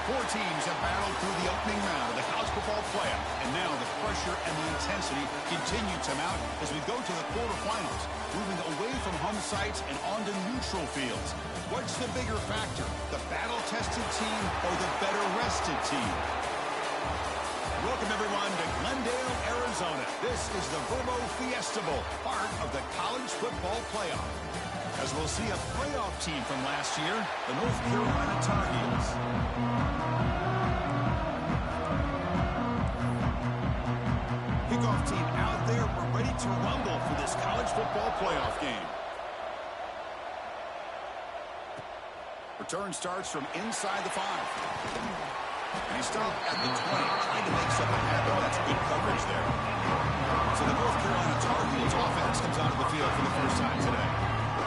Four teams have battled through the opening round of the college football playoff, and now the pressure and the intensity continue to mount as we go to the quarterfinals, moving away from home sites and onto neutral fields. What's the bigger factor, the battle-tested team or the better-rested team? Welcome, everyone, to Glendale, Arizona. This is the Verbo Fiesta Bowl, part of the college football playoff. As we'll see a playoff team from last year, the North Carolina Tar Heels. Kickoff team out there. We're ready to rumble for this college football playoff game. Return starts from inside the 5. And he stopped at the 20, trying to make something happen. That's good coverage there. So the North Carolina Tar Heels offense comes onto the field for the first time today.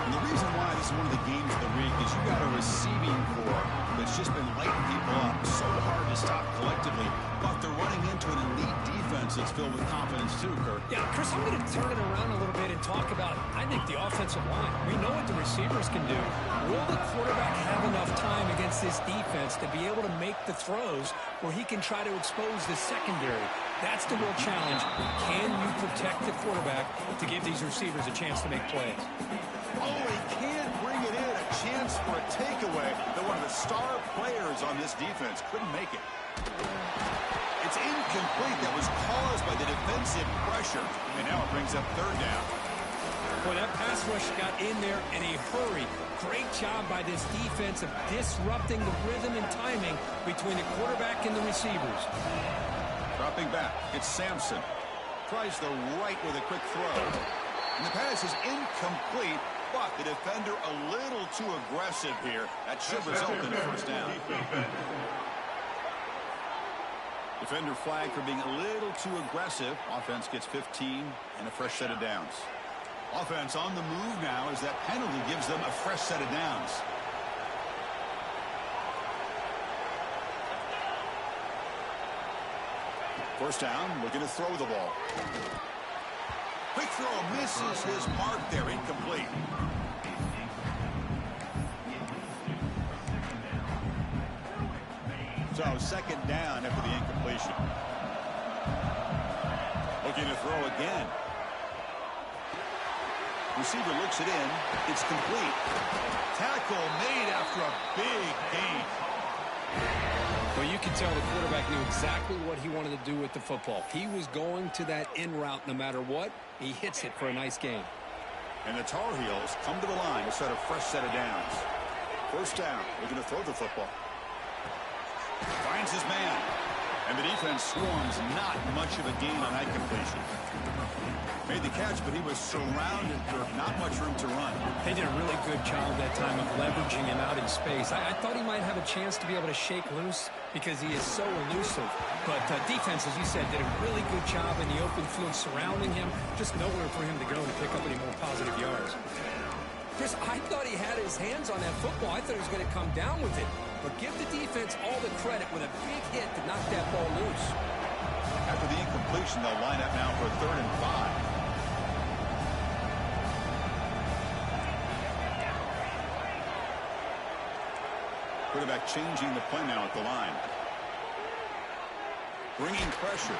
And the reason why this is one of the games of the week is you got a receiving corps that's just been lighting people up so hard to stop collectively, but they're running into an elite defense that's filled with confidence too, Kirk. Yeah, Chris, I'm going to turn it around a little bit and talk about, I think, the offensive line. We know what the receivers can do. Will the quarterback have enough time against this defense to be able to make the throws where he can try to expose the secondary? That's the real challenge. Can you protect the quarterback to give these receivers a chance to make plays? Oh, he can't bring it in. A chance for a takeaway that one of the star players on this defense couldn't make it. It's incomplete. That was caused by the defensive pressure. And now it brings up third down. Boy, that pass rush got in there in a hurry. Great job by this defense of disrupting the rhythm and timing between the quarterback and the receivers. Dropping back, it's Sampson. Tries the right with a quick throw. And the pass is incomplete, but the defender a little too aggressive here. That should result in a first down. Defender flagged for being a little too aggressive. Offense gets 15 and a fresh set of downs. Offense on the move now as that penalty gives them a fresh set of downs. First down, looking to throw the ball. Quick throw misses his mark there, incomplete. So second down after the incompletion. Looking to throw again. Receiver looks it in. It's complete. Tackle made after a big gain. Well, you can tell the quarterback knew exactly what he wanted to do with the football. He was going to that in route no matter what. He hits it for a nice gain. And the Tar Heels come to the line to set a fresh set of downs. First down. Looking to throw the football. Finds his man. And the defense swarms. Not much of a gain on that completion. Made the catch, but he was surrounded for not much room to run. They did a really good job that time of leveraging him out in space. I thought he might have a chance to be able to shake loose because he is so elusive. But defense, as you said, did a really good job in the open field surrounding him. Just nowhere for him to go to pick up any more positive yards. Chris, I thought he had his hands on that football. I thought he was going to come down with it. But give the defense all the credit with a big hit to knock that ball loose. After the incompletion, they'll line up now for 3rd and 5. Quarterback changing the play now at the line. Bringing pressure.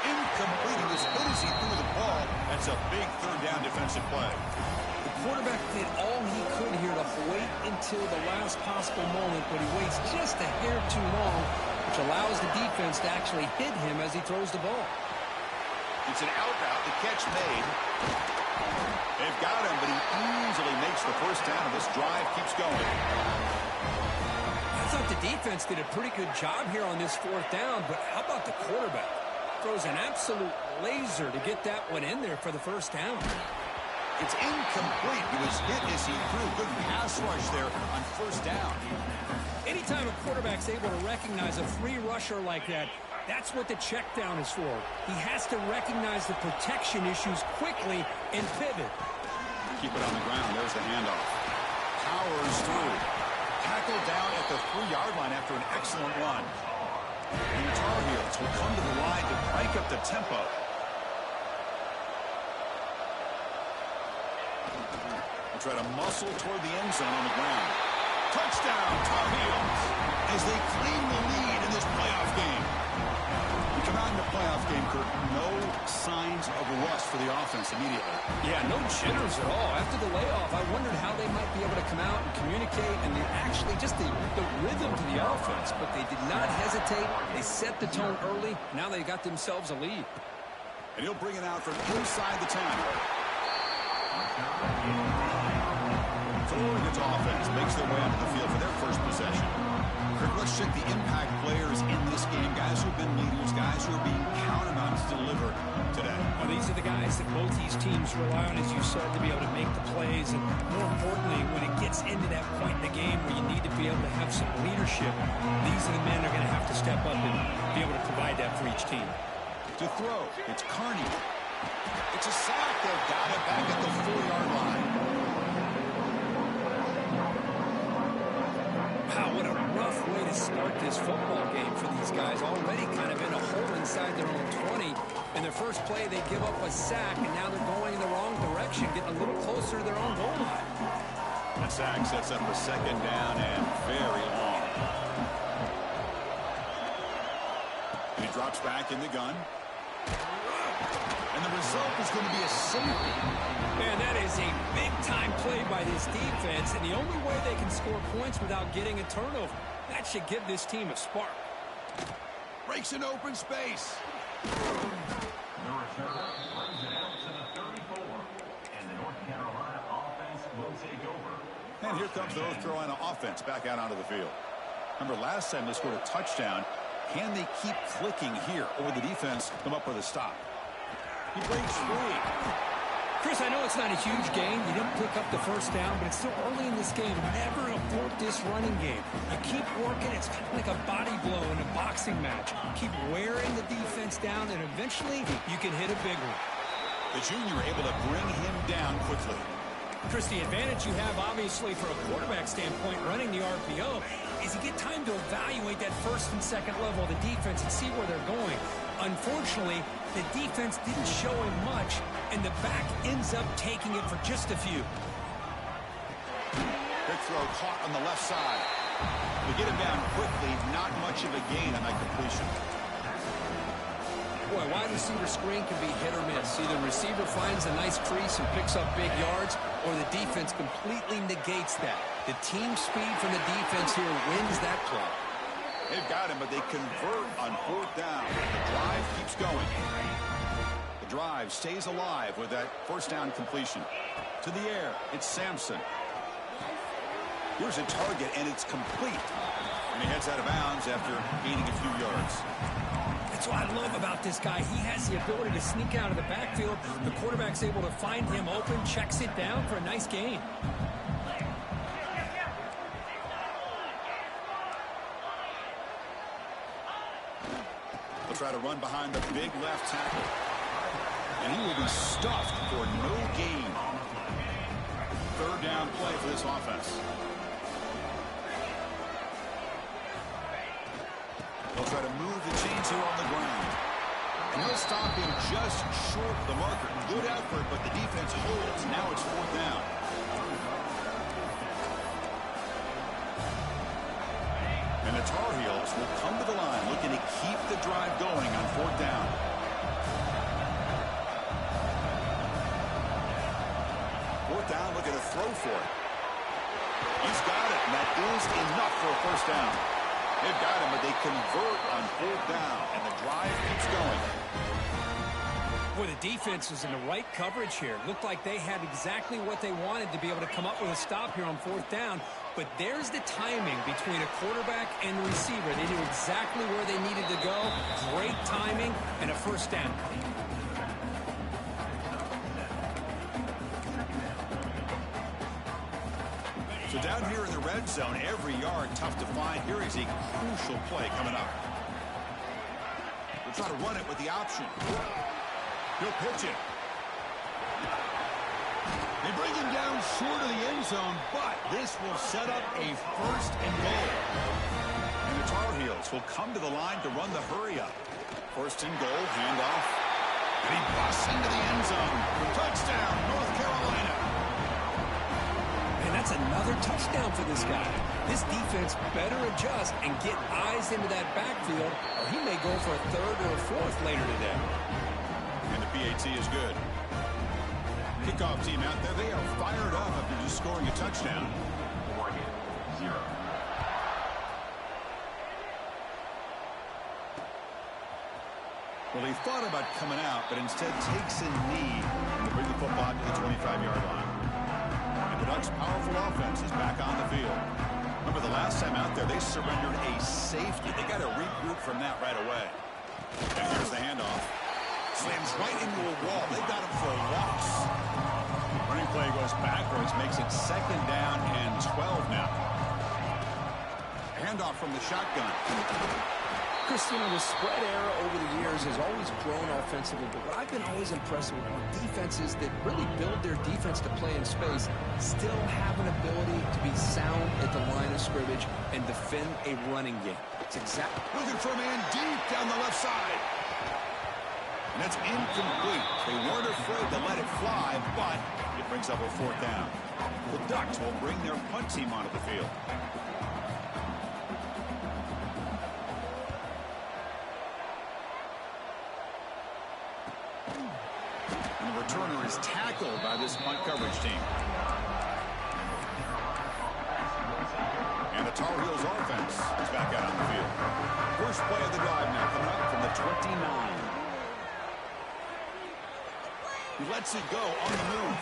Incomplete. He was hit as he threw the ball. That's a big 3rd down defensive play. The quarterback did all he could here to wait until the last possible moment, but he waits just a hair too long, which allows the defense to actually hit him as he throws the ball. It's an out route. The catch made. They've got him, but he easily makes the first down, and this drive keeps going. I thought the defense did a pretty good job here on this 4th down, but how about the quarterback? Throws an absolute laser to get that one in there for the first down. It's incomplete. He was hit as he threw. Good pass rush there on first down. Anytime a quarterback's able to recognize a free rusher like that, that's what the check down is for. He has to recognize the protection issues quickly and pivot. Keep it on the ground. There's the handoff. Powers through. Tackled down at the 3-yard line after an excellent run. And the Tar Heels will come to the line to crank up the tempo. They'll try to muscle toward the end zone on the ground. Touchdown, Tar Heels, as they claim the playoff game, Kurt, no signs of rust for the offense immediately. Yeah, no jitters at all. After the layoff, I wondered how they might be able to come out and communicate and actually just the rhythm to the offense. But they did not hesitate. They set the tone early. Now they got themselves a lead. And he'll bring it out from inside the 10. Florida's offense makes their way onto the field for their first possession. Let's check the impact players in this game, guys who have been leaders, guys who are being counted on to deliver today. Well, these are the guys that both these teams rely on, as you said, to be able to make the plays. And more importantly, when it gets into that point in the game where you need to be able to have some leadership, these are the men that are going to have to step up and be able to provide that for each team. To throw, it's Carney. It's a sack. They've got it back at the 4-yard line. Wow, what a rough way to start this football game for these guys. Already kind of in a hole inside their own 20. In their first play, they give up a sack, and now they're going in the wrong direction, getting a little closer to their own goal line. The sack sets up a second down and very long. And he drops back in the gun. And the result is going to be a safety. Man, that is a big-time play by this defense, and the only way they can score points without getting a turnover. That should give this team a spark. Breaks an open space. The return brings it out to the 34, and the North Carolina offense will take over. And here comes the North Carolina offense back out onto the field. Remember, last time they scored a touchdown. Can they keep clicking here, or will the defense come up with a stop? He breaks free. Chris, I know it's not a huge gain. You didn't pick up the first down, but it's still early in this game. Never abort this running game. You keep working. It's kind of like a body blow in a boxing match. Keep wearing the defense down, and eventually you can hit a big one. The junior able to bring him down quickly. Chris, the advantage you have, obviously, for a quarterback standpoint, running the RPO, is you get time to evaluate that first and second level of the defense and see where they're going. Unfortunately, the defense didn't show him much, and the back ends up taking it for just a few. Big throw caught on the left side. They get him down quickly, not much of a gain on that completion. Boy, wide receiver screen can be hit or miss. Either receiver finds a nice crease and picks up big yards, or the defense completely negates that. The team speed from the defense here wins that play. They've got him, but they convert on 4th down. The drive keeps going. The drive stays alive with that first down completion. To the air, it's Sampson. Here's a target, and it's complete. And he heads out of bounds after gaining a few yards. That's what I love about this guy. He has the ability to sneak out of the backfield. The quarterback's able to find him open, checks it down for a nice gain. They'll try to run behind the big left tackle. And he will be stuffed for no gain. 3rd down play for this offense. They'll try to move the chains here on the ground. And he'll stop him just short of the marker. Good effort, but the defense holds. Now it's 4th down. And the Tar Heels will come to the line looking to keep the drive going on 4th down. Fourth down, looking to throw for it. He's got it, and that is enough for a first down. They've got him, but they convert on 4th down, and the drive keeps going. Boy, the defense is in the right coverage here. Looked like they had exactly what they wanted to be able to come up with a stop here on 4th down. But there's the timing between a quarterback and the receiver. They knew exactly where they needed to go. Great timing and a first down. So down here in the red zone, every yard tough to find. Here is a crucial play coming up. We'll try to run it with the option. He'll pitch it. They bring him down short of the end zone, but this will set up a 1st and goal. And the Tar Heels will come to the line to run the hurry up. 1st and goal, handoff. And he busts into the end zone. Touchdown, North Carolina. And that's another touchdown for this guy. This defense better adjust and get eyes into that backfield, or he may go for a third or a fourth later today. And the PAT is good. Kickoff team out there, they are fired up after just scoring a touchdown. Oregon, 0. Well, he thought about coming out, but instead takes a knee to bring the football to the 25-yard line. And the Ducks' powerful offense is back on the field. Remember the last time out there, they surrendered a safety. They got to regroup from that right away. And here's the handoff. Slams right into a wall. They got him for a loss. Running play goes backwards, makes it 2nd down and 12 now. Handoff from the shotgun. Christina, the spread era over the years has always grown offensively, but what I've been always impressed with are defenses that really build their defense to play in space, still have an ability to be sound at the line of scrimmage and defend a running game. It's exactly looking for a man deep down the left side. And that's incomplete. They weren't afraid to let it fly, but it brings up a 4th down. The Ducks will bring their punt team onto the field. And the returner is tackled by this punt coverage team. And the Tar Heels offense is back out on the field. First play of the drive now coming up from the 29. He lets it go on the move.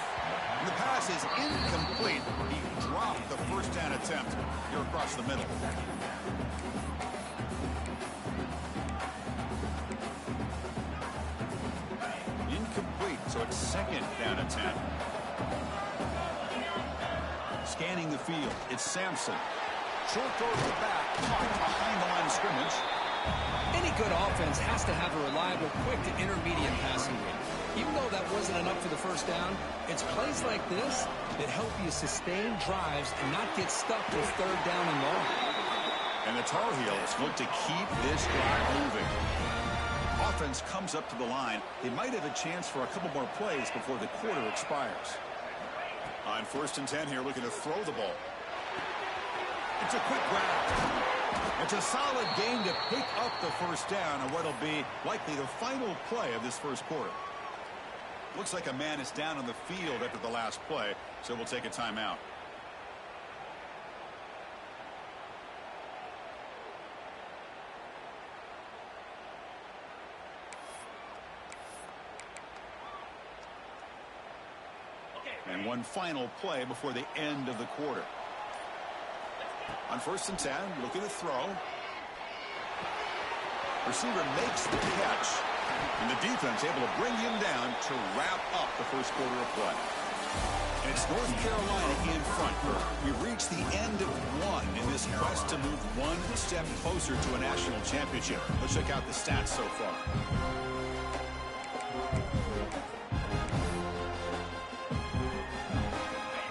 And the pass is incomplete. He dropped the first down attempt here across the middle. Incomplete, so it's 2nd down and 10. Scanning the field, it's Sampson. Short throw to the back, caught behind the line of scrimmage. any good offense has to have a reliable, quick to intermediate passing game. Even though that wasn't enough for the first down, it's plays like this that help you sustain drives and not get stuck with 3rd down and long. And the Tar Heels look to keep this drive moving. Offense comes up to the line. They might have a chance for a couple more plays before the quarter expires. On 1st and 10 here, looking to throw the ball. It's a quick grab. It's a solid gain to pick up the first down on what will be likely the final play of this first quarter. Looks like a man is down on the field after the last play, so we'll take a timeout. And one final play before the end of the quarter. On 1st and 10, looking to throw. Receiver makes the catch. And the defense able to bring him down to wrap up the first quarter of play. And it's North Carolina in front. We've reached the end of one in this quest to move one step closer to a national championship. Let's check out the stats so far.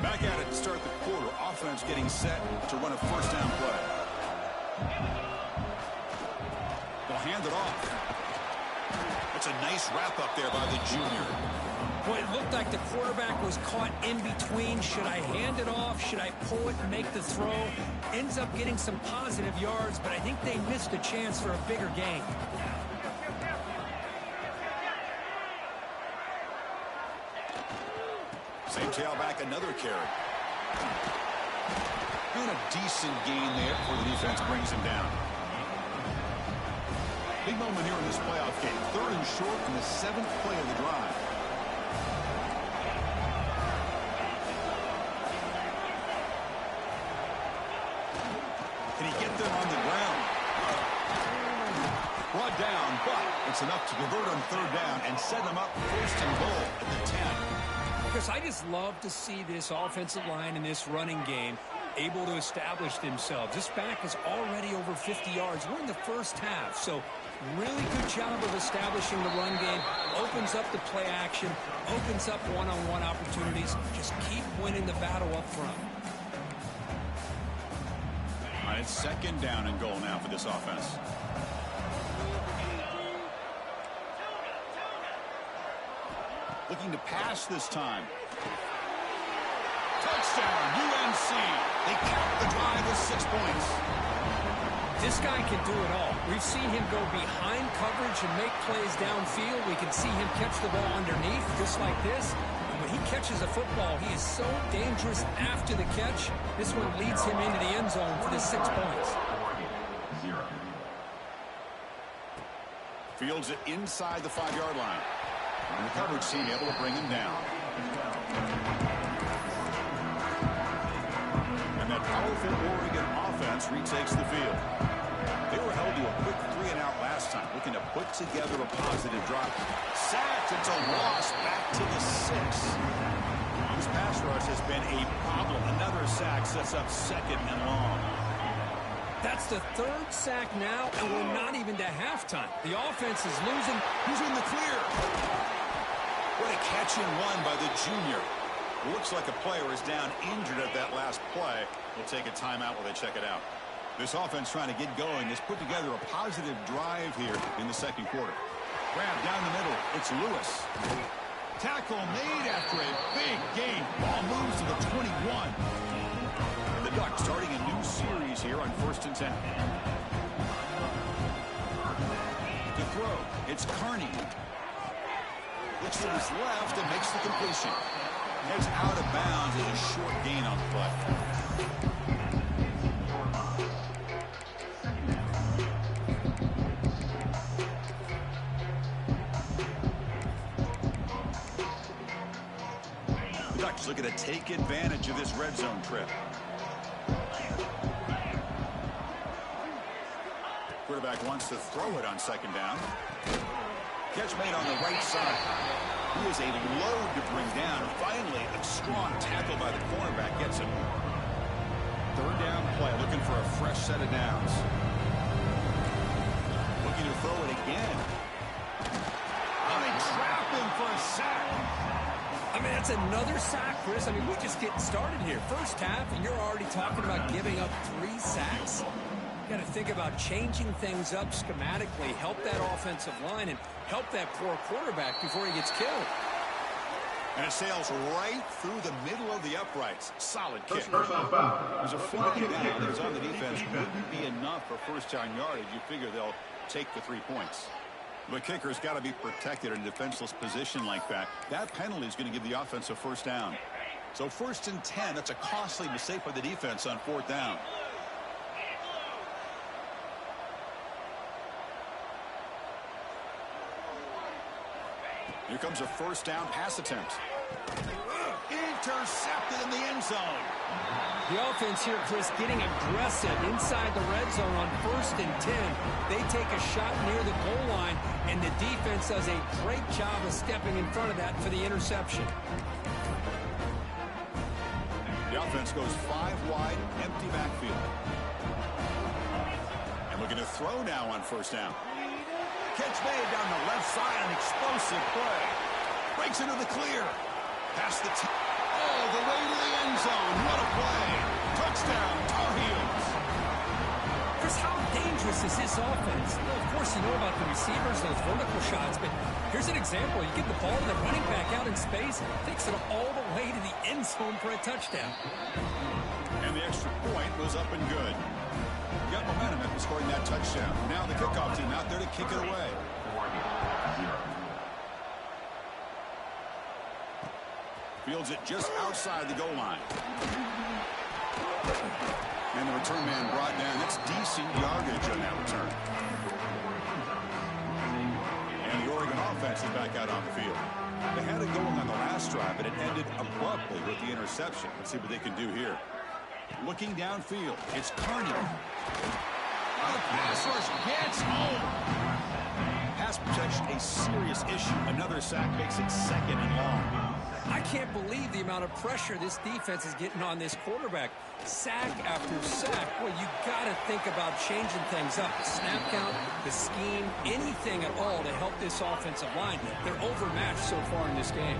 Back at it to start the quarter. Offense getting set to run a first down play. They'll hand it off. That's a nice wrap up there by the junior. Boy, it looked like the quarterback was caught in between. Should I hand it off? Should I pull it and make the throw? Ends up getting some positive yards, but I think they missed a chance for a bigger gain. Same tailback, another carry. And a decent gain there before the defense brings him down. Big moment here in this playoff game. 3rd and short in the 7th play of the drive. Can he get them on the ground? Brought down, but it's enough to convert on 3rd down and set them up 1st and goal at the 10. Because I just love to see this offensive line in this running game able to establish themselves. This back is already over 50 yards. We're in the first half, so really good job of establishing the run game. Opens up the play action, opens up one-on-one opportunities. Just keep winning the battle up front. All right, it's 2nd down and goal now for this offense. Looking to pass this time. Touchdown, UNC. They cap the drive with 6 points. This guy can do it all. We've seen him go behind coverage and make plays downfield. We can see him catch the ball underneath, just like this. And when he catches a football, he is so dangerous after the catch. This one leads him into the end zone for the 6 points. Fields it inside the 5-yard line. And the coverage team able to bring him down. And that powerful Oregon offense retakes the field. They were held to a quick 3-and-out last time, looking to put together a positive drive. Sacked, it's a loss back to the 6. This pass rush has been a problem. Another sack sets up 2nd and long. That's the 3rd sack now, and we're not even to halftime. The offense is losing. Who's in the clear? What a catch and run by the junior. Looks like a player is down injured at that last play. We'll take a timeout while they check it out. This offense trying to get going has put together a positive drive here in the 2nd quarter. Grab down the middle. It's Lewis. Tackle made after a big gain. Ball moves to the 21. And the Ducks starting a new series here on 1st and 10. To throw, it's Carney. Looks to his left and makes the completion. Heads out of bounds as a short gain on the play. The Ducks looking to take advantage of this red zone trip. Quarterback wants to throw it on 2nd down. Catch made on the right side. He is a load to bring down. Finally, a strong tackle by the cornerback gets him. 3rd down play, looking for a fresh set of downs. Looking to throw it again. Oh, they trap him for a sack. I mean, that's another sack, Chris. I mean, we're just getting started here. First half, and you're already talking about giving up 3 sacks. You got to think about changing things up schematically, help that offensive line, and help that poor quarterback before he gets killed. And it sails right through the middle of the uprights. Solid kick. Personal foul. There's a flag down that is on the defense. Wouldn't be enough for first-down yardage. You figure they'll take the 3 points. The kicker's got to be protected in a defenseless position like that. That penalty is going to give the offense a 1st down. So 1st and 10, that's a costly mistake by the defense on 4th down. Here comes a 1st down pass attempt. Intercepted in the end zone. The offense here, Chris, getting aggressive inside the red zone on 1st and 10. They take a shot near the goal line, and the defense does a great job of stepping in front of that for the interception. The offense goes 5 wide, empty backfield. And looking to throw now on 1st down. Catch made down the left side, an explosive play. Breaks into the clear. Past the all the way to the end zone. What a play. Touchdown, Tar Heels. Chris, how dangerous is this offense? Well, of course, you know about the receivers, those vertical shots, but here's an example. You get the ball to the running back out in space, takes it all the way to the end zone for a touchdown. And the extra point was up and good. Got momentum after scoring that touchdown. Now the kickoff team out there to kick it away. Fields it just outside the goal line. And the return man brought down. That's decent yardage on that return. And the Oregon offense is back out on the field. They had it going on the last drive, but it ended abruptly with the interception. Let's see what they can do here. Looking downfield, it's Carney. Oh, the pass rush gets home. Pass protection, a serious issue. Another sack makes it 2nd and long. I can't believe the amount of pressure this defense is getting on this quarterback. Sack after sack. Well, you got to think about changing things up. The snap count, the scheme, anything at all to help this offensive line. They're overmatched so far in this game.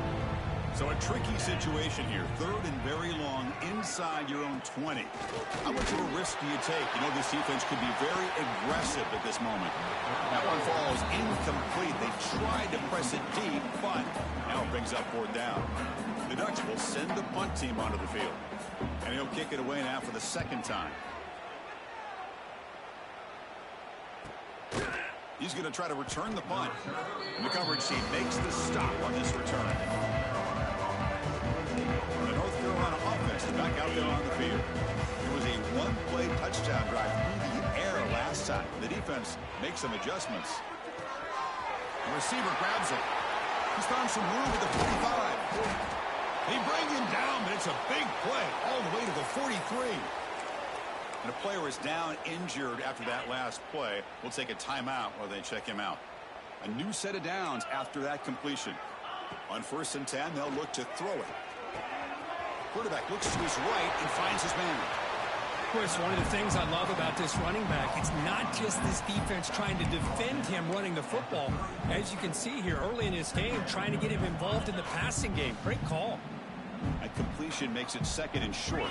So a tricky situation here. Third and very long inside your own 20. How much of a risk do you take? You know, this defense could be very aggressive at this moment. That one falls incomplete. They tried to press it deep, but now it brings up 4th down. The Ducks will send the punt team onto the field. And he'll kick it away now for the 2nd time. He's going to try to return the punt. And the coverage team makes the stop on this return. The North Carolina offense is back out there on the field. It was a one-play touchdown drive through the air last time. The defense makes some adjustments. The receiver grabs it. He's found some room at the 45. They bring him down, but it's a big play all the way to the 43. And a player is down injured after that last play. We'll take a timeout while they check him out. A new set of downs after that completion. On 1st and 10, they'll look to throw it. Quarterback looks to his right and finds his man. Chris, one of the things I love about this running back, it's not just this defense trying to defend him running the football. As you can see here early in this game, trying to get him involved in the passing game. Great call. That completion makes it 2nd and short.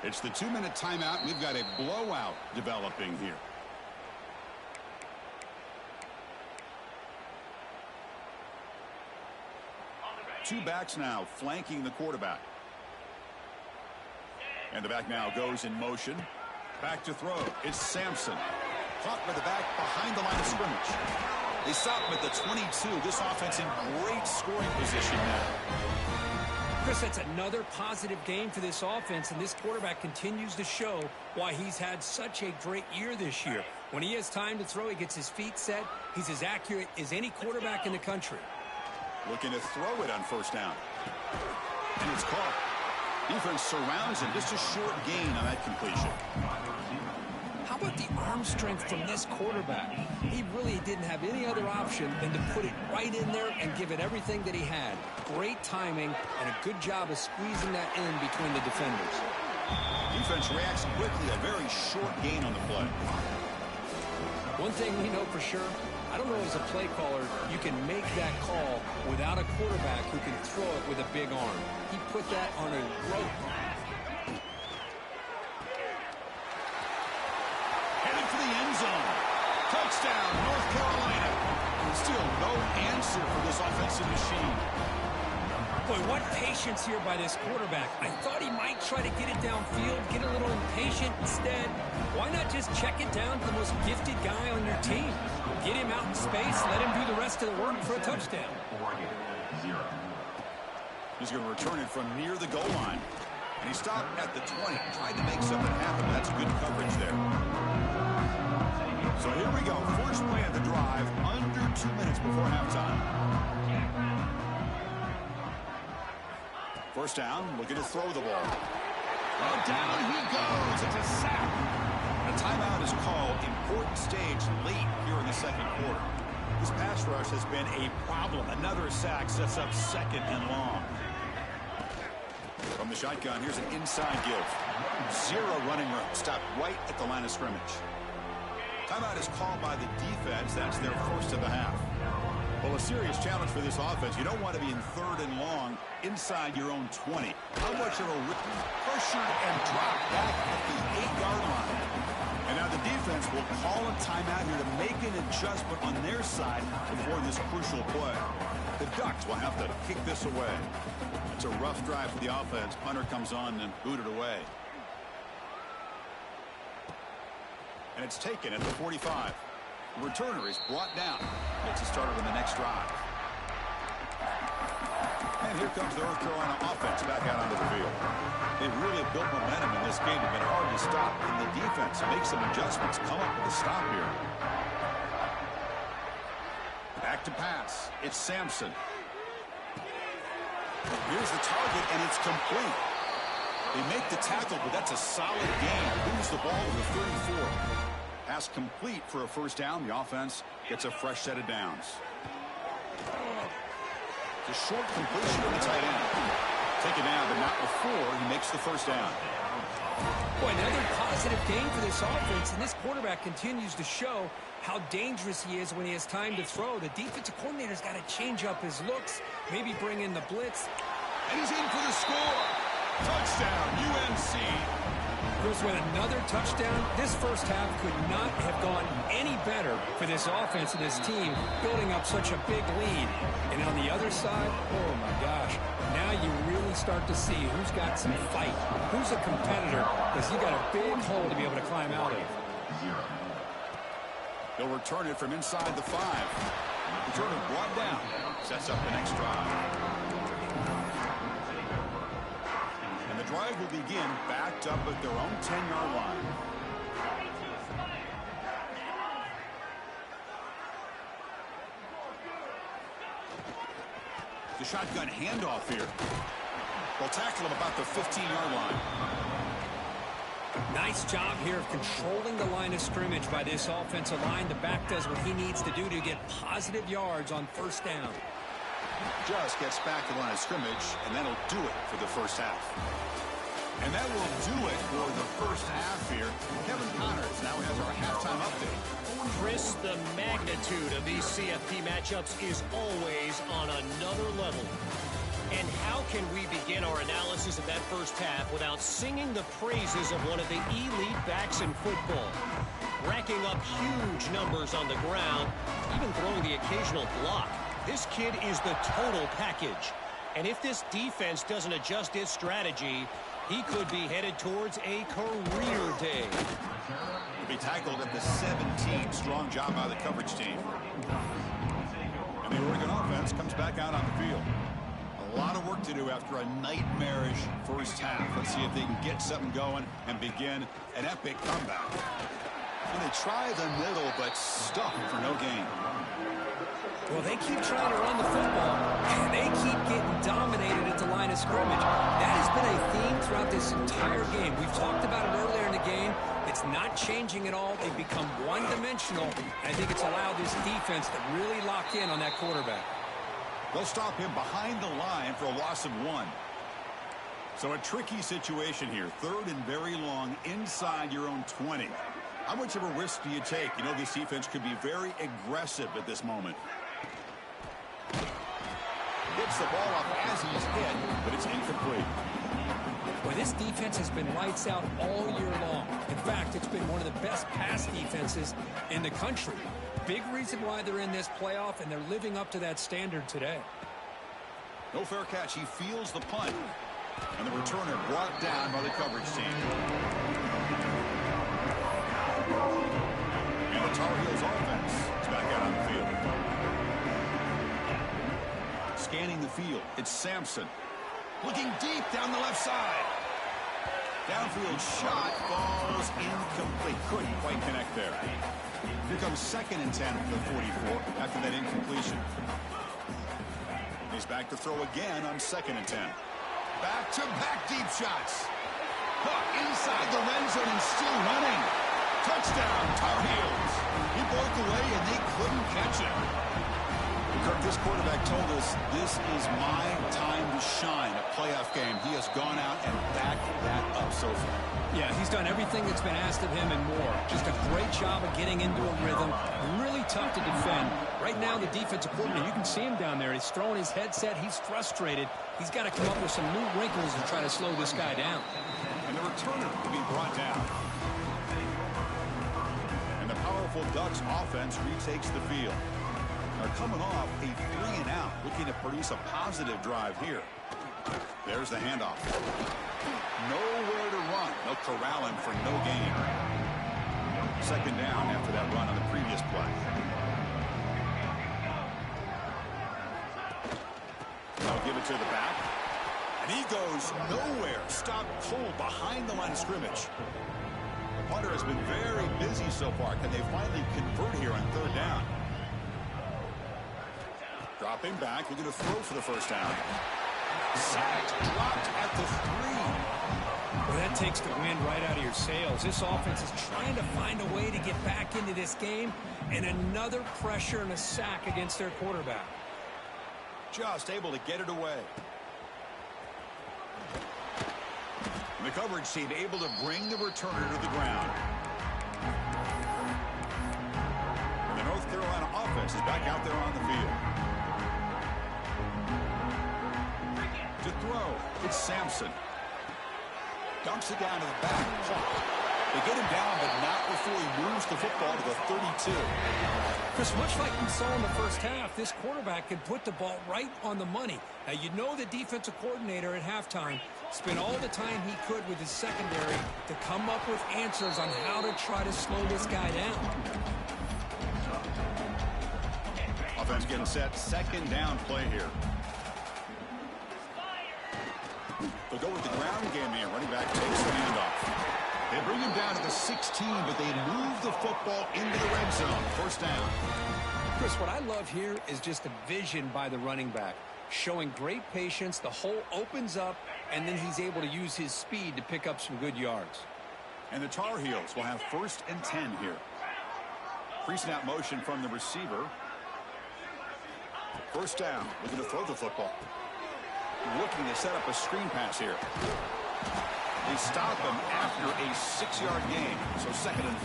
It's the 2-minute timeout. We've got a blowout developing here. Two backs now flanking the quarterback. And the back now goes in motion. Back to throw. It's Sampson. Caught by the back behind the line of scrimmage. They stop him at the 22. This offense in great scoring position now. Chris, that's another positive game for this offense, and this quarterback continues to show why he's had such a great year this year. When he has time to throw, he gets his feet set. He's as accurate as any quarterback in the country. Looking to throw it on 1st down. And it's caught. Defense surrounds him. Just a short gain on that completion. How about the arm strength from this quarterback? He really didn't have any other option than to put it right in there and give it everything that he had. Great timing and a good job of squeezing that in between the defenders. Defense reacts quickly. A very short gain on the play. One thing we know for sure, I don't know as a play caller, you can make that call without a quarterback who can throw it with a big arm. He put that on a rope. Headed for the end zone. Touchdown, North Carolina. Still no answer for this offensive machine. Boy, what patience here by this quarterback. I thought he might try to get it downfield, get a little impatient. Instead, why not just check it down to the most gifted guy on your team? Get him out in space, let him do the rest of the work for a touchdown. He's going to return it from near the goal line. And he stopped at the 20, tried to make something happen. That's good coverage there. So here we go. First play of the drive, under 2 minutes before halftime. First down, looking to throw the ball. Oh, down he goes. It's a sack. A timeout is called. Important stage late here in the 2nd quarter. This pass rush has been a problem. Another sack sets up 2nd and long. From the shotgun, here's an inside give. Zero running room. Stopped right at the line of scrimmage. Timeout is called by the defense. That's their first of the half. Well, a serious challenge for this offense. You don't want to be in 3rd and long inside your own 20. How much of a pressured and dropped back at the 8-yard line. And now the defense will call a timeout here to make an adjustment on their side before this crucial play. The Ducks will have to kick this away. It's a rough drive for the offense. Punter comes on and booted away. And it's taken at the 45. The returner is brought down. Gets it started on the next drive. And here comes the North Carolina offense back out onto the field. They've really built momentum in this game. It's been hard to stop. And the defense makes some adjustments. Come up with a stop here. Back to pass. It's Sampson. Here's the target, and it's complete. They make the tackle, but that's a solid gain. Moves the ball to the 34. Pass complete for a first down. The offense gets a fresh set of downs. It's a short completion to the tight end. Taken down, but not before he makes the first down. Boy, another positive game for this offense, and this quarterback continues to show how dangerous he is when he has time to throw. The defensive coordinator's got to change up his looks, maybe bring in the blitz. And he's in for the score. Touchdown, UNC. Chris, with another touchdown, this first half could not have gone any better for this offense and this team, building up such a big lead. And on the other side, oh my gosh, now you really start to see who's got some fight, who's a competitor, because you got a big hole to be able to climb out of. They'll return it from inside the 5. Return it brought down. Sets up the next drive. And the drive will begin backed up at their own 10-yard line. The shotgun handoff here. They'll tackle him about the 15-yard line. Nice job here of controlling the line of scrimmage by this offensive line. The back does what he needs to do to get positive yards on first down. Just gets back to the line of scrimmage, and that'll do it for the first half. And that will do it for the first half here. Kevin Connors now has our halftime update. Chris, the magnitude of these CFP matchups is always on another level. And how can we begin our analysis of that first half without singing the praises of one of the elite backs in football? Racking up huge numbers on the ground, even throwing the occasional block. This kid is the total package. And if this defense doesn't adjust its strategy, he could be headed towards a career day. He'll be tackled at the 17. Strong job by the coverage team. And the Oregon offense comes back out on the field. A lot of work to do after a nightmarish first half. Let's see if they can get something going and begin an epic comeback. And they try the middle, but stuck for no gain. Well, they keep trying to run the football, and they keep getting dominated at the line of scrimmage. That has been a theme throughout this entire game. We've talked about it earlier in the game. It's not changing at all. They've become one-dimensional, and I think it's allowed this defense to really lock in on that quarterback. They'll stop him behind the line for a loss of 1. So a tricky situation here. 3rd and very long inside your own 20. How much of a risk do you take? You know, this defense could be very aggressive at this moment. Gets the ball up as he's hit, but it's incomplete. Well, this defense has been lights out all year long. In fact, it's been one of the best pass defenses in the country. Big reason why they're in this playoff, and they're living up to that standard today. No fair catch. He feels the punt. And the returner brought down by the coverage team. And the Tar Heels offense is back out on the field. Scanning the field, it's Sampson. Looking deep down the left side. Downfield shot falls incomplete. Couldn't quite connect there. Here comes 2nd and 10 for the 44 after that incompletion. He's back to throw again on 2nd and 10. Back-to-back deep shots. Caught inside the red zone and still running. Touchdown, Tar Heels. He broke away and they couldn't catch him. Kirk, this quarterback told us this is my time to shine, a playoff game. He has gone out and backed that up so far. Yeah, he's done everything that's been asked of him and more. Just a great job of getting into a rhythm. Really tough to defend. Right now, the defensive coordinator, you can see him down there. He's throwing his headset. He's frustrated. He's got to come up with some new wrinkles and try to slow this guy down. And the returner will be brought down. And the powerful Ducks offense retakes the field. They're coming off a 3-and-out, looking to produce a positive drive here. There's the handoff. Nowhere to run. They'll corral him for no gain. 2nd down after that run on the previous play. They'll give it to the back. And he goes nowhere. Stop cold behind the line of scrimmage. The punter has been very busy so far. Can they finally convert here on 3rd down? Dropping back, looking to throw for the first down. Sacked, dropped at the 3. Well, that takes the wind right out of your sails. This offense is trying to find a way to get back into this game, and another pressure and a sack against their quarterback. Just able to get it away. The coverage team able to bring the returner to the ground. And the North Carolina offense is back out there on the field. To throw, it's Sampson. Dumps it down to the back. They get him down, but not before he moves the football to the 32. Chris, much like we saw in the first half, this quarterback can put the ball right on the money. Now, you know the defensive coordinator at halftime spent all the time he could with his secondary to come up with answers on how to try to slow this guy down. Offense getting set. Second down play here. They'll go with the ground game here. Running back takes the handoff. They bring him down to the 16, but they move the football into the red zone. First down. Chris, what I love here is just a vision by the running back, showing great patience. The hole opens up, and then he's able to use his speed to pick up some good yards. And the Tar Heels will have 1st and 10 here. Pre-snap motion from the receiver. First down. We're going to throw the football. Looking to set up a screen pass here. They stop him after a 6-yard gain, so 2nd and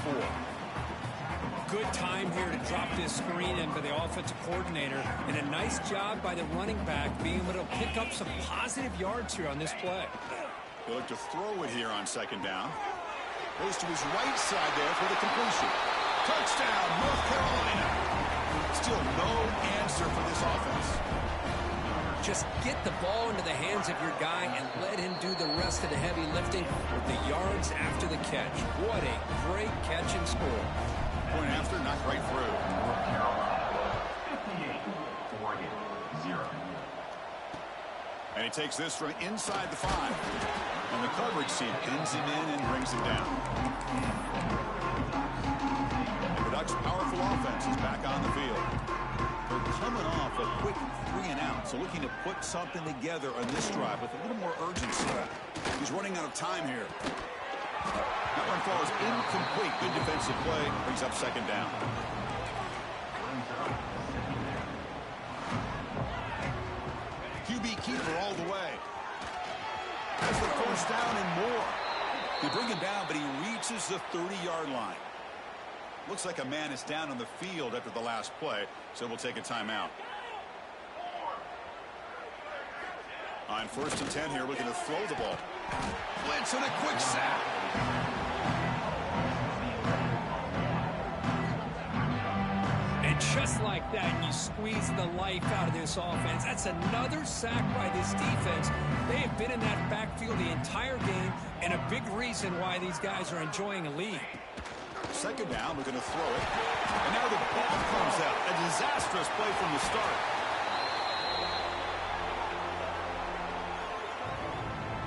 4. Good time here to drop this screen in for the offensive coordinator, and a nice job by the running back being able to pick up some positive yards here on this play. They look to throw it here on 2nd down. Goes to his right side there for the completion. Touchdown, North Carolina. Still no answer for this offense. Just get the ball into the hands of your guy and let him do the rest of the heavy lifting with the yards after the catch. What a great catch and score. Point after, knocked right through. North Carolina, 58, Oregon, 0. And he takes this from inside the 5. And the coverage team pins him in and brings him down. And the Ducks' powerful offense is back on the field. They're coming off a quick 3-and-out, so looking to put something together on this drive with a little more urgency. He's running out of time here. That one falls incomplete. Good defensive play. Brings up 2nd down. QB keeper all the way. Has the 1st down and more. They bring him down, but he reaches the 30-yard line. Looks like a man is down on the field after the last play, so we'll take a timeout. On 1st and 10 here, looking to throw the ball. Blitz and a quick sack. And just like that, you squeeze the life out of this offense. That's another sack by this defense. They have been in that backfield the entire game, and a big reason why these guys are enjoying a lead. 2nd down, we're going to throw it. And now the ball comes out. A disastrous play from the start.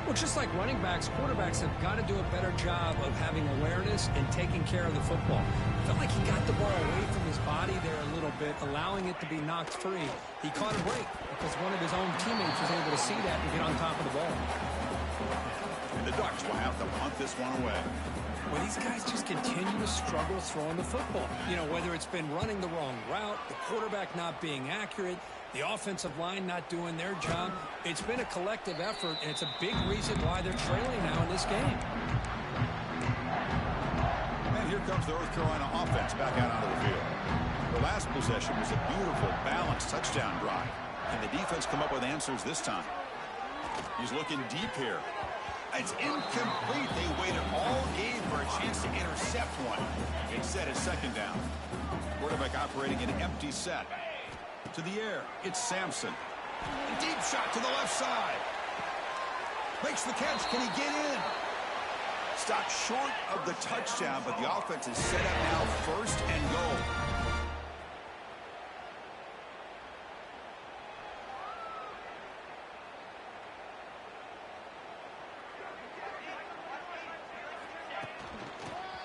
Well, just like running backs, quarterbacks have got to do a better job of having awareness and taking care of the football. I felt like he got the ball away from his body there a little bit, allowing it to be knocked free. He caught a break because one of his own teammates was able to see that and get on top of the ball. And the Ducks will have to punt this one away. Well, these guys just continue to struggle throwing the football. You know, whether it's been running the wrong route, the quarterback not being accurate, the offensive line not doing their job. It's been a collective effort, and it's a big reason why they're trailing now in this game. And here comes the North Carolina offense back out onto the field. The last possession was a beautiful, balanced touchdown drive. And the defense come up with answers this time. He's looking deep here. It's incomplete. They waited all game for a chance to intercept one. Instead, it's 2nd down. Quarterback operating an empty set. To the air, it's Sampson. A deep shot to the left side. Makes the catch. Can he get in? Stopped short of the touchdown, but the offense is set up now 1st and goal.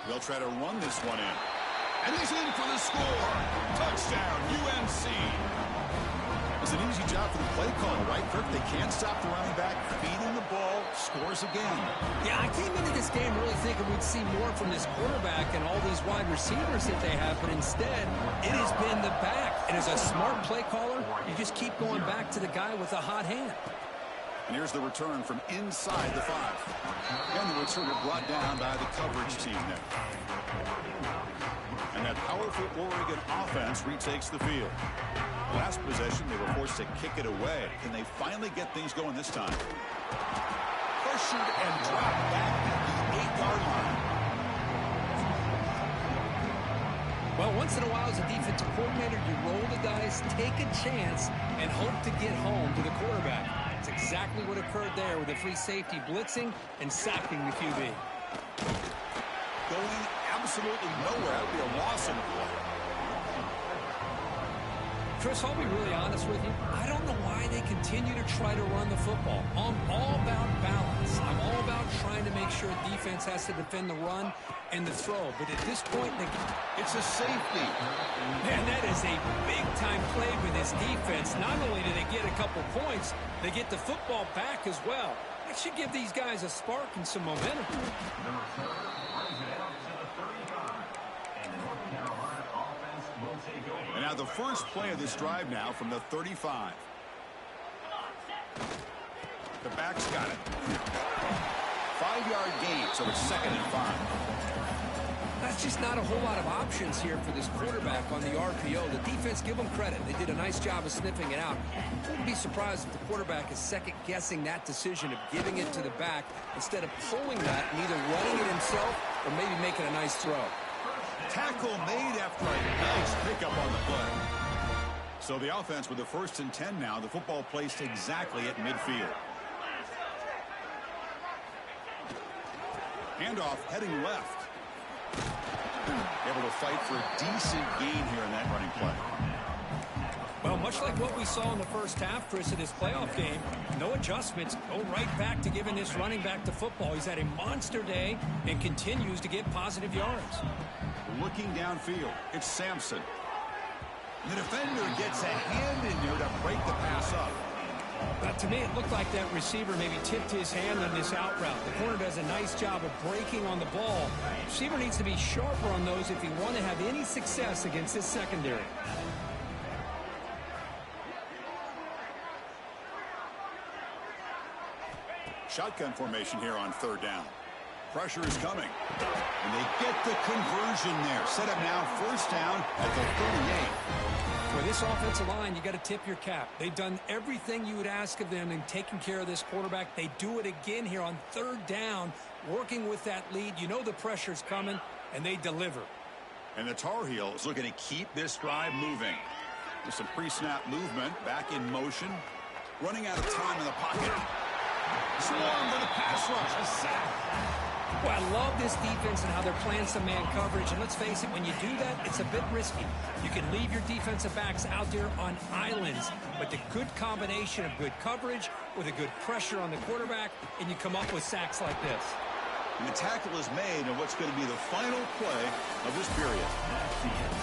They'll try to run this one in. And he's in for the score. Touchdown, UNC. It's an easy job for the play caller, right, Kirk? They can't stop the running back, feeding the ball, scores again. Yeah, I came into this game really thinking we'd see more from this quarterback and all these wide receivers that they have, but instead, it has been the back. And as a smart play caller, you just keep going back to the guy with a hot hand. And here's the return from inside the 5. And sort of brought down by the coverage team there. And that powerful Oregon offense retakes the field. Last possession, they were forced to kick it away. Can they finally get things going this time? Pressured and dropped back at the 8-yard line. Well, once in a while as a defensive coordinator, you roll the dice, take a chance, and hope to get home to the quarterback. It's exactly what occurred there with the free safety blitzing and sacking the QB. Going absolutely nowhere. That would be a loss in the play. Chris, I'll be really honest with you. I don't know why they continue to try to run the football. I'm all about balance. I'm all about trying to make sure defense has to defend the run and the throw. But at this point, it's a safety. Man, that is a big-time play for this defense. Not only do they get a couple points, they get the football back as well. That should give these guys a spark and some momentum. And now the first play of this drive now from the 35. The back's got it. 5-yard gain, so it's 2nd and 5. That's just not a whole lot of options here for this quarterback on the RPO. The defense, give them credit. They did a nice job of sniffing it out. I wouldn't be surprised if the quarterback is second-guessing that decision of giving it to the back instead of pulling that and either running it himself or maybe making a nice throw. Tackle made after a nice pickup on the play. So the offense with the 1st and 10 now. The football placed exactly at midfield. Handoff heading left. Able to fight for a decent gain here in that running play. Well, much like what we saw in the first half, Chris, of this playoff game, no adjustments. Go right back to giving this running back the football. He's had a monster day and continues to get positive yards. Looking downfield, it's Sampson. The defender gets a hand in there to break the pass up. To me, it looked like that receiver maybe tipped his hand on this out route. The corner does a nice job of breaking on the ball. The receiver needs to be sharper on those if you want to have any success against this secondary. Shotgun formation here on 3rd down. Pressure is coming. And they get the conversion there. Set up now 1st down at the 38. For this offensive line, you got to tip your cap. They've done everything you would ask of them in taking care of this quarterback. They do it again here on 3rd down, working with that lead. You know the pressure's coming, and they deliver. And the Tar Heels looking to keep this drive moving. With some pre-snap movement, back in motion. Running out of time in the pocket. Swarm for the pass rush. A sack. Well, I love this defense and how they're playing some man coverage. And let's face it, when you do that, it's a bit risky. You can leave your defensive backs out there on islands. But the good combination of good coverage with a good pressure on the quarterback, and you come up with sacks like this. And the tackle is made on what's going to be the final play of this period.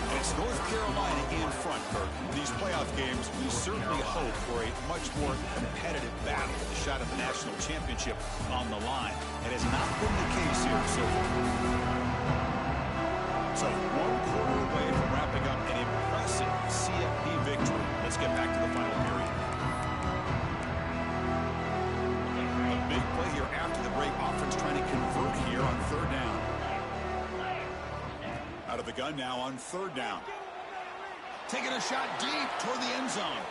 And it's North Carolina in front, Kirk. In these playoff games, we certainly hope for a much more competitive battle. The shot at the national championship on the line. It has not been the case here so far. So 1 quarter away from wrapping up an impressive CFP victory. Let's get back to the final period. A big play here after the break. Offense trying to convert here on 3rd down. Out of the gun now on 3rd down. Taking a shot deep toward the end zone.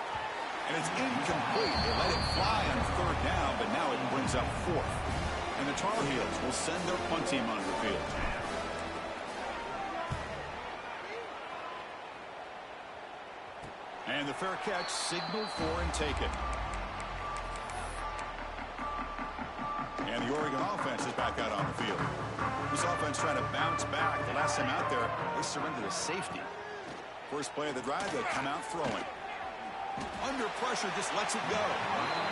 And it's incomplete. They let it fly on 3rd down, but now it brings up 4th. And the Tar Heels will send their punt team onto the field. And the fair catch signaled for and taken. And the Oregon offense is back out on the field. This offense trying to bounce back. The last time out there, they surrendered a safety. First play of the drive, they come out throwing. Under pressure, just lets it go.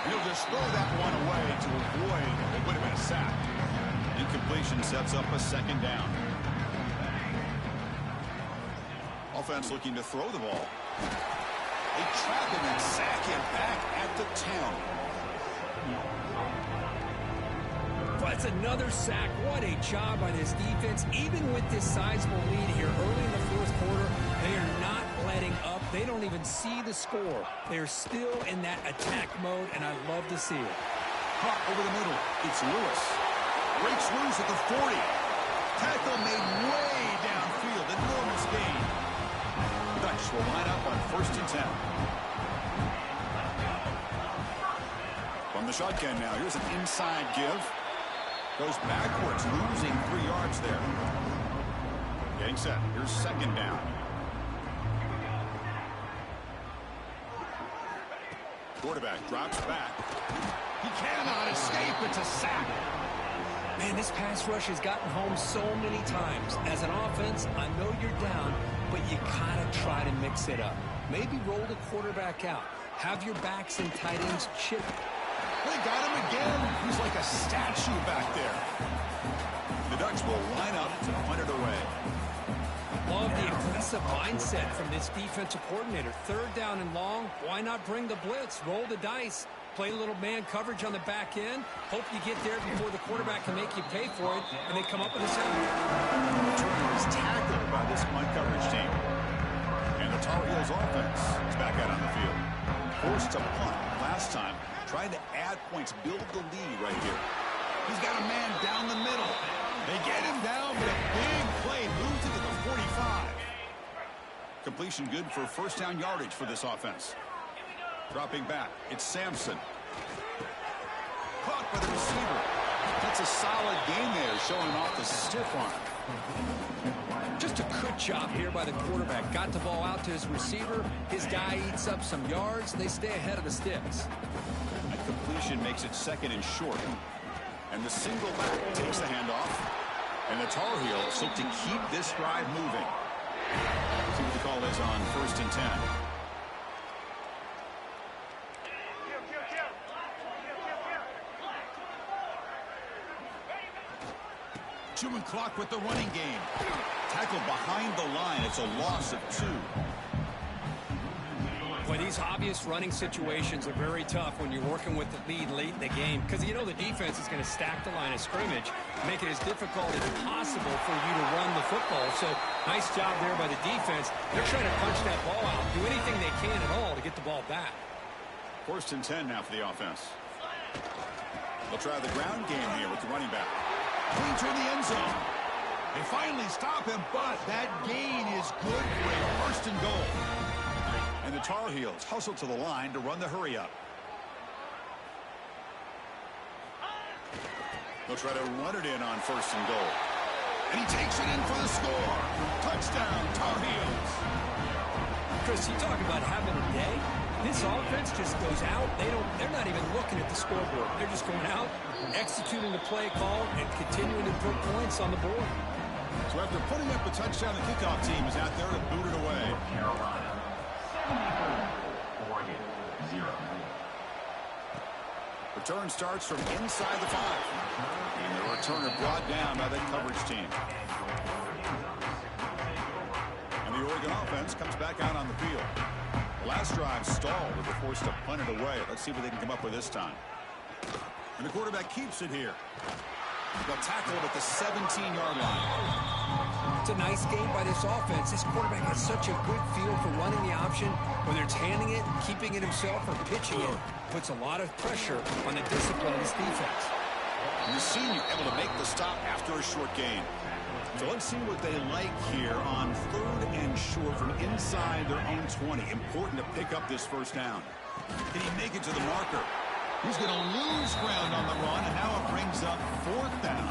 He'll just throw that one away to avoid what would have been a sack. Incompletion sets up a 2nd down. Offense looking to throw the ball. They trap him and sack him back at the 10. That's another sack. What a job by this defense. Even with this sizable lead here early in the 4th quarter, they are not letting up. They don't even see the score. They're still in that attack mode, and I love to see it. Caught over the middle. It's Lewis. Breaks loose at the 40. Tackle made way downfield. Enormous gain. The Ducks will line up on 1st and 10. From the shotgun now. Here's an inside give. Goes backwards, losing 3 yards there. Getting set. Here's 2nd down. Quarterback drops back. He cannot escape. It's a sack. Man, this pass rush has gotten home so many times. As an offense, I know you're down, but you gotta try to mix it up. Maybe roll the quarterback out. Have your backs and tight ends chip. They got him again. He's like a statue back there. The Ducks will line up to punt it away. Love the aggressive mindset from this defensive coordinator. 3rd down and long. Why not bring the blitz? Roll the dice. Play a little man coverage on the back end. Hope you get there before the quarterback can make you pay for it, and they come up with a sack. The returner is tackled by this punt coverage team. And the Tar Heels offense is back out on the field. Forced to punt last time. Trying to add points, build the lead right here. He's got a man down the middle. They get him down, but a big play moves it to the 45. Completion good for 1st down yardage for this offense. Dropping back, it's Sampson. Caught by the receiver. That's a solid game there, showing off the stiff arm. Just a good job here by the quarterback. Got the ball out to his receiver. His guy eats up some yards. They stay ahead of the sticks. That completion makes it 2nd and short. And the single back takes the handoff. And the Tar Heels look to keep this drive moving. See what the call is on 1st and 10. Human clock with the running game. Tackled behind the line. It's a loss of 2. Boy, these obvious running situations are very tough when you're working with the lead late in the game, because you know the defense is going to stack the line of scrimmage, make it as difficult as possible for you to run the football. So nice job there by the defense. They're trying to punch that ball out, do anything they can at all to get the ball back. 1st and 10 now for the offense. They'll try the ground game here with the running back. Clean toward the end zone. They finally stop him, but that gain is good for a 1st and goal. And the Tar Heels hustle to the line to run the hurry-up. They'll try to run it in on 1st and goal. And he takes it in for the score. Touchdown, Tar Heels. Chris, you talk about having a day. This offense just goes out. They're not even looking at the scoreboard. They're just going out, executing the play call, and continuing to put points on the board. So after putting up a touchdown, the kickoff team is out there to boot it away. Carolina. Oregon, 0. Return starts from inside the 5. And the returner brought down by that coverage team. And the Oregon offense comes back out on the field. The last drive stalled. They were forced to punt it away. Let's see what they can come up with this time. And the quarterback keeps it here. They'll tackle it at the 17-yard line. It's a nice game by this offense. This quarterback has such a good feel for running the option, whether it's handing it, keeping it himself, or pitching it. Puts a lot of pressure on the discipline of this defense. And the senior able to make the stop after a short gain. So let's see what they like here on 3rd and short from inside their own 20. Important to pick up this 1st down. Can he make it to the marker? He's going to lose ground on the run, and now it brings up 4th down.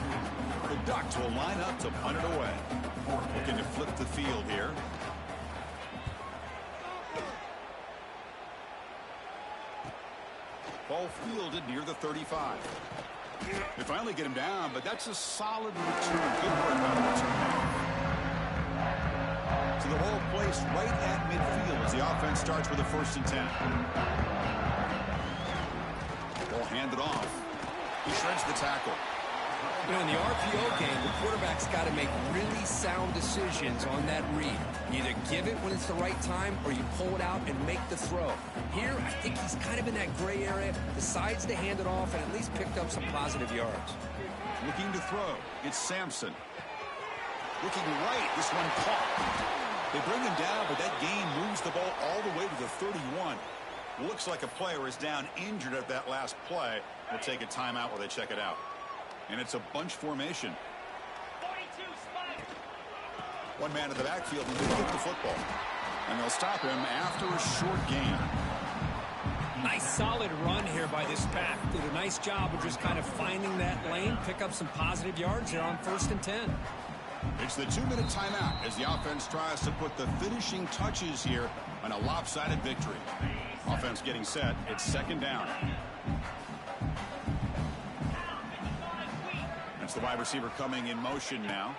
The Ducks will line up to punt it away. Looking to flip the field here. Ball fielded near the 35. They finally get him down, but that's a solid return. Good work by the return. So the ball placed right at midfield as the offense starts with a 1st and 10. Ball handed off. He shreds the tackle. You know, in the RPO game, the quarterback's got to make really sound decisions on that read. You either give it when it's the right time, or you pull it out and make the throw. Here, I think he's kind of in that gray area, decides to hand it off, and at least picked up some positive yards. Looking to throw. It's Sampson. Looking right. This one caught. They bring him down, but that gain moves the ball all the way to the 31. Looks like a player is down injured at that last play. We'll take a timeout while they check it out. And it's a bunch formation. One man in the backfield and they get the football. And they'll stop him after a short gain. Nice solid run here by this pack. Did a nice job of just kind of finding that lane, pick up some positive yards there on 1st and 10. It's the 2-minute timeout as the offense tries to put the finishing touches here on a lopsided victory. Offense getting set. It's 2nd down. That's the wide receiver coming in motion now.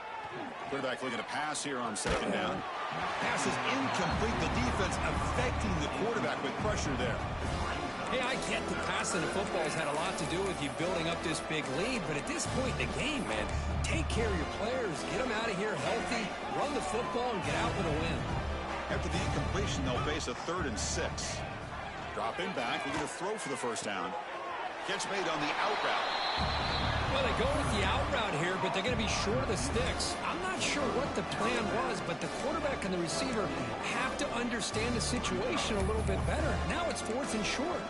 Quarterback looking to pass here on 2nd down. Pass is incomplete. The defense affecting the quarterback with pressure there. Hey, I get the passing of football has had a lot to do with you building up this big lead, but at this point in the game, man, take care of your players, get them out of here healthy, run the football, and get out with a win. After the incompletion, they'll face a 3rd and 6. Drop in back, looking to throw for the 1st down. Catch made on the out route. Well, they go with the out route here, but they're going to be short of the sticks. I'm not sure what the plan was, but the quarterback and the receiver have to understand the situation a little bit better. Now it's 4th and short.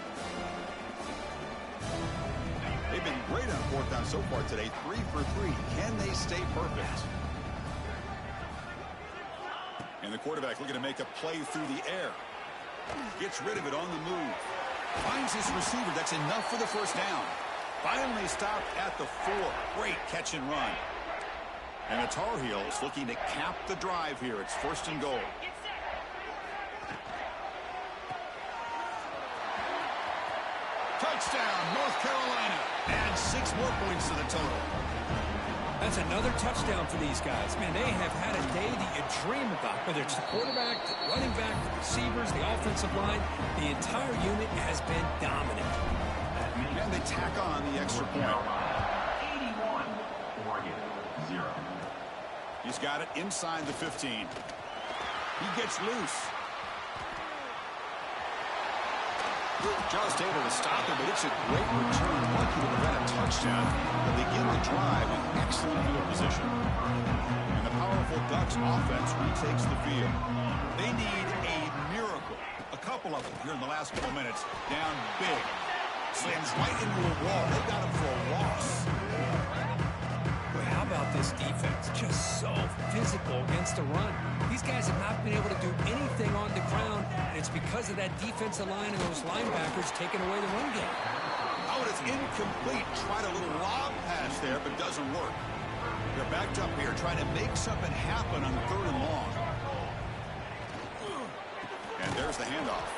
They've been great on 4th down so far today. 3 for 3. Can they stay perfect? And the quarterback looking to make a play through the air. Gets rid of it on the move. Finds his receiver. That's enough for the 1st down. Finally stopped at the 4. Great catch and run. And the Tar Heels looking to cap the drive here. It's 1st and goal. Touchdown, North Carolina. And 6 more points to the total. That's another touchdown for these guys. Man, they have had a day that you dream about. Whether it's the quarterback, the running back, the receivers, the offensive line, the entire unit has been dominant. And they tack on the extra point. 81, Oregon, 0. He's got it inside the 15. He gets loose. Just able to stop him, but it's a great return. Lucky to prevent a touchdown. They begin the drive with excellent field position. And the powerful Ducks offense retakes the field. They need a miracle. A couple of them here in the last couple minutes. Down big. Slams right into a wall. They got him for a loss. But how about this defense? Just so physical against the run. These guys have not been able to do anything on the ground, and it's because of that defensive line and those linebackers taking away the run game. Oh, and it's incomplete. Tried a little lob pass there, but doesn't work. They're backed up here trying to make something happen on 3rd and long. And there's the handoff.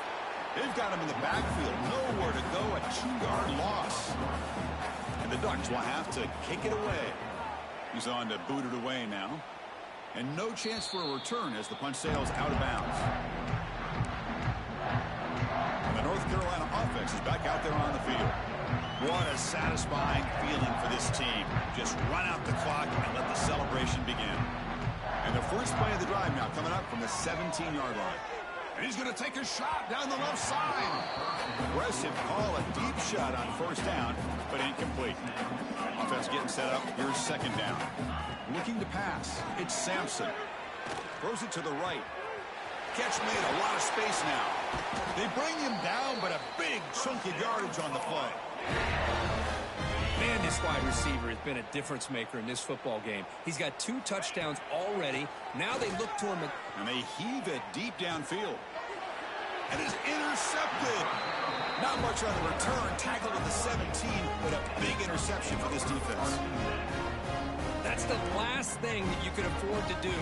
They've got him in the backfield. Nowhere to go. A 2-yard loss. And the Ducks will have to kick it away. He's on to boot it away now. And no chance for a return as the punch sails out of bounds. And the North Carolina offense is back out there on the field. What a satisfying feeling for this team. Just run out the clock and let the celebration begin. And the first play of the drive now coming up from the 17-yard line. And he's going to take a shot down the left side. Aggressive call, a deep shot on 1st down, but incomplete. Offense getting set up. Here's 2nd down. Looking to pass. It's Sampson. Throws it to the right. Catch made, a lot of space now. They bring him down, but a big chunk of yardage on the play. Man, this wide receiver has been a difference maker in this football game. He's got 2 touchdowns already. Now they look to him. And they heave it deep downfield. And it's intercepted. Not much on the return. Tackled at the 17, but a big interception for this defense. That's the last thing that you could afford to do.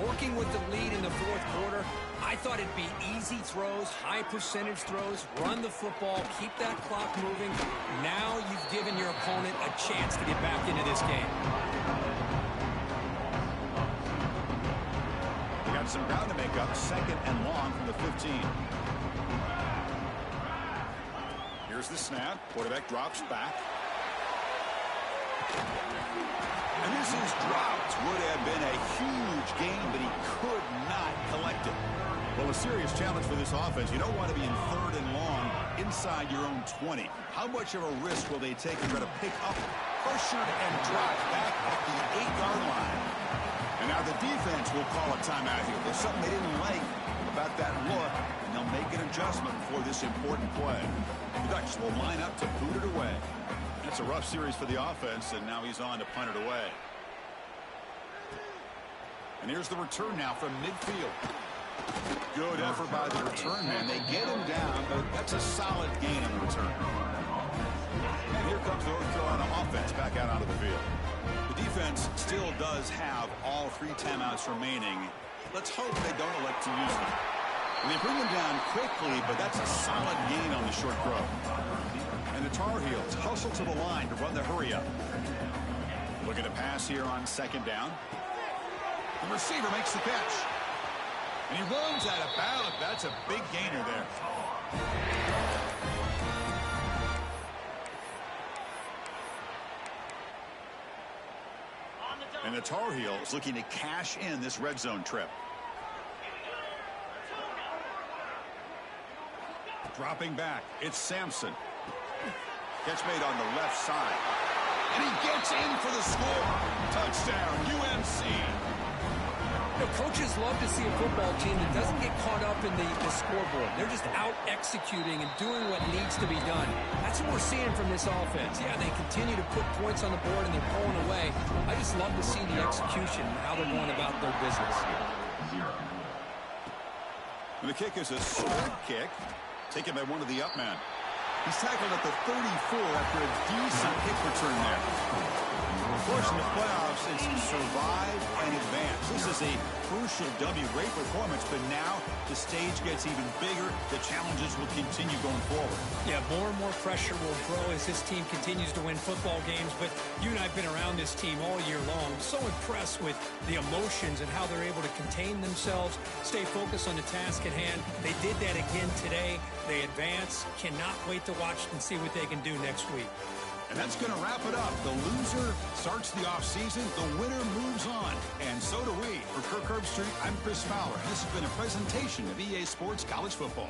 Working with the lead in the 4th quarter, I thought it'd be easy throws, high percentage throws, run the football, keep that clock moving. Now you've given your opponent a chance to get back into this game. They got some ground to make up. 2nd and long from the 15. Here's the snap. Quarterback drops back. And this is dropped. Would have been a huge gain, but he could not collect it. Well, a serious challenge for this offense. You don't want to be in 3rd and long inside your own 20. How much of a risk will they take to try to pick up, pressured and dropped back at the 8-yard line? And now the defense will call a timeout here. There's something they didn't like about that look, and they'll make an adjustment for this important play. The Ducks will line up to boot it away. That's a rough series for the offense, and now he's on to punt it away. And here's the return now from midfield. Good effort by the return man. They get him down, but that's a solid gain on the return. And here comes the North Carolina offense back out onto the field. The defense still does have all 3 timeouts remaining. Let's hope they don't elect to use them. And they bring him down quickly, but that's a solid gain on the short throw. And the Tar Heels hustle to the line to run the hurry up. Looking to pass here on 2nd down. The receiver makes the catch. And he runs out of bounds. That's a big gainer there. And the Tar Heels looking to cash in this red zone trip. Dropping back, it's Sampson. Catch made on the left side. And he gets in for the score. Touchdown, UNC. You know, coaches love to see a football team that doesn't get caught up in the scoreboard. They're just out executing and doing what needs to be done. That's what we're seeing from this offense. Yeah, they continue to put points on the board and they're pulling away. I just love to see the execution and how they're going about their business. And the kick is a straight kick, taken by one of the up men. He's tackled at the 34 after a decent kick return there. Of course, in the playoffs, it's survive and advance. This is a crucial W. Great performance, but now the stage gets even bigger. The challenges will continue going forward. Yeah, more and more pressure will grow as this team continues to win football games. But you and I have been around this team all year long. I'm so impressed with the emotions and how they're able to contain themselves, stay focused on the task at hand. They did that again today. They advance. Cannot wait to watch and see what they can do next week. And that's going to wrap it up. The loser starts the offseason. The winner moves on. And so do we. For Kirk Herbstreit, I'm Chris Fowler. This has been a presentation of EA Sports College Football.